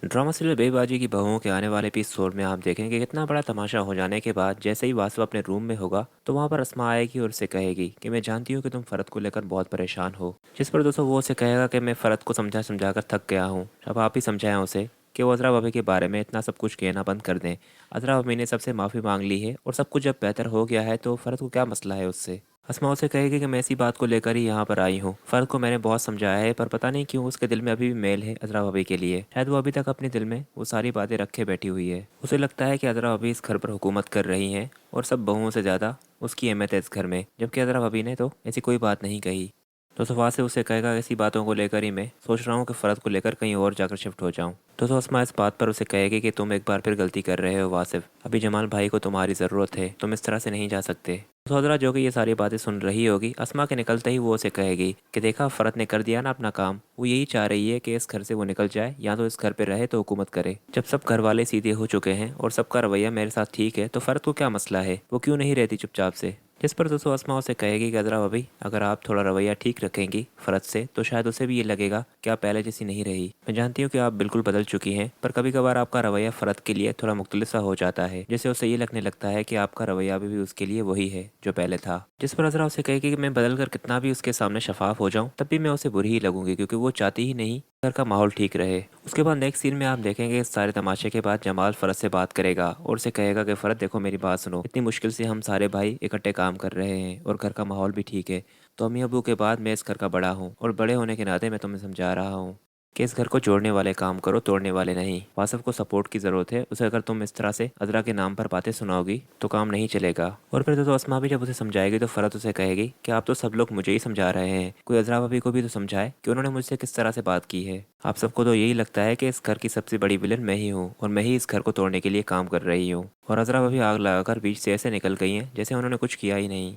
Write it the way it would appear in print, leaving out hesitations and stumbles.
Drama serial बेबाजी की बहुओं के आने वाले एपिसोड में आप देखेंगे कि कितना बड़ा तमाशा हो जाने के बाद जैसे ही वासु अपने रूम में होगा तो वहां पर अस्मा आएगी और उसे कहेगी कि मैं जानती हूँ कि तुम फरत को लेकर बहुत परेशान हो। जिस पर दोस्तों वो उसे कहेगा कि मैं फरत को समझा समझा कर थक गया हूँ, अब आप ही समझाएं उसे कि वो अजरा भाभी के बारे में इतना सब कुछ कहना बंद कर दें। अजरा भाभी ने सबसे माफ़ी मांग ली है और सब कुछ जब बेहतर हो गया है तो फरत को क्या मसला है उससे। अस्मा उसे कहेगी कि मैं इसी बात को लेकर ही यहाँ पर आई हूँ, फर्द को मैंने बहुत समझाया है पर पता नहीं क्यों उसके दिल में अभी भी मेल है अजरा भाभी के लिए। शायद वो अभी तक अपने दिल में वो सारी बातें रखे बैठी हुई है। उसे लगता है कि अजरा भाभी इस घर पर हुकूमत कर रही हैं और सब बहुओं से ज़्यादा उसकी अहमियत है इस घर में, जबकि अजरा भाभी ने तो ऐसी कोई बात नहीं कही। तो सफा से उसे कहेगा ऐसी बातों को लेकर ही मैं सोच रहा हूँ कि फ़रद को लेकर कहीं और जाकर शिफ्ट हो जाऊँ। तो अस्मा इस बात पर उसे कहेगी कि तुम एक बार फिर गलती कर रहे हो वासिफ, अभी जमाल भाई को तुम्हारी ज़रूरत है, तुम इस तरह से नहीं जा सकते। तो हजरा जो कि ये सारी बातें सुन रही होगी, अस्मा के निकलते ही वो उसे कहेगी कि देखा फ़रद ने कर दिया ना अपना काम, वो यही चाह रही है कि इस घर से वो निकल जाए या तो इस घर पे रहे तो हुकूमत करे। जब सब घर वाले सीधे हो चुके हैं और सबका रवैया मेरे साथ ठीक है तो फ़रद को क्या मसला है, वो क्यों नहीं रहती चुपचाप से। जिस पर दोस्तों अस्मा उसे कहेगी कि अजरा भाभी अगर आप थोड़ा रवैया ठीक रखेंगी फ़रद से तो शायद उसे भी ये लगेगा कि आप पहले जैसी नहीं रही। मैं जानती हूँ कि आप बिल्कुल बदल चुकी हैं पर कभी कभार आपका रवैया फ़रद के लिए थोड़ा मुख्तलिफ सा हो जाता है, जिससे उसे ये लगने लगता है कि आपका रवैया अभी भी उसके लिए वही है जो पहले था। जिस पर अजरा उसे कहेगी कि मैं बदल कर कितना भी उसके सामने शफाफ हो जाऊँ तब भी मैं उसे बुरी ही लगूंगी क्योंकि वो चाहती ही नहीं घर का माहौल ठीक रहे। उसके बाद नेक्स्ट सीन में आप देखेंगे इस सारे तमाशे के बाद जमाल फ़रद से बात करेगा और उसे कहेगा कि फ़रद देखो मेरी बात सुनो, इतनी मुश्किल से हम सारे भाई इकट्ठे काम कर रहे हैं और घर का माहौल भी ठीक है, तो अम्मी अबू के बाद मैं इस घर का बड़ा हूँ और बड़े होने के नाते मैं तुम्हें समझा रहा हूँ कि इस घर को जोड़ने वाले काम करो, तोड़ने वाले नहीं। वासफ को सपोर्ट की ज़रूरत है, उसे अगर तुम इस तरह से अजरा के नाम पर बातें सुनाओगी तो काम नहीं चलेगा। और फिर तो अस्मा भी जब उसे समझाएगी तो फ़रत उसे कहेगी कि आप तो सब लोग मुझे ही समझा रहे हैं, कोई अजरा भाभी को भी तो समझाए कि उन्होंने मुझसे किस तरह से बात की है। आप सबको तो यही लगता है कि इस घर की सबसे बड़ी विलन मैं ही हूँ और मैं ही इस घर को तोड़ने के लिए काम कर रही हूँ। और अजरा भाभी आग लगाकर बीच से ऐसे निकल गई हैं जैसे उन्होंने कुछ किया ही नहीं।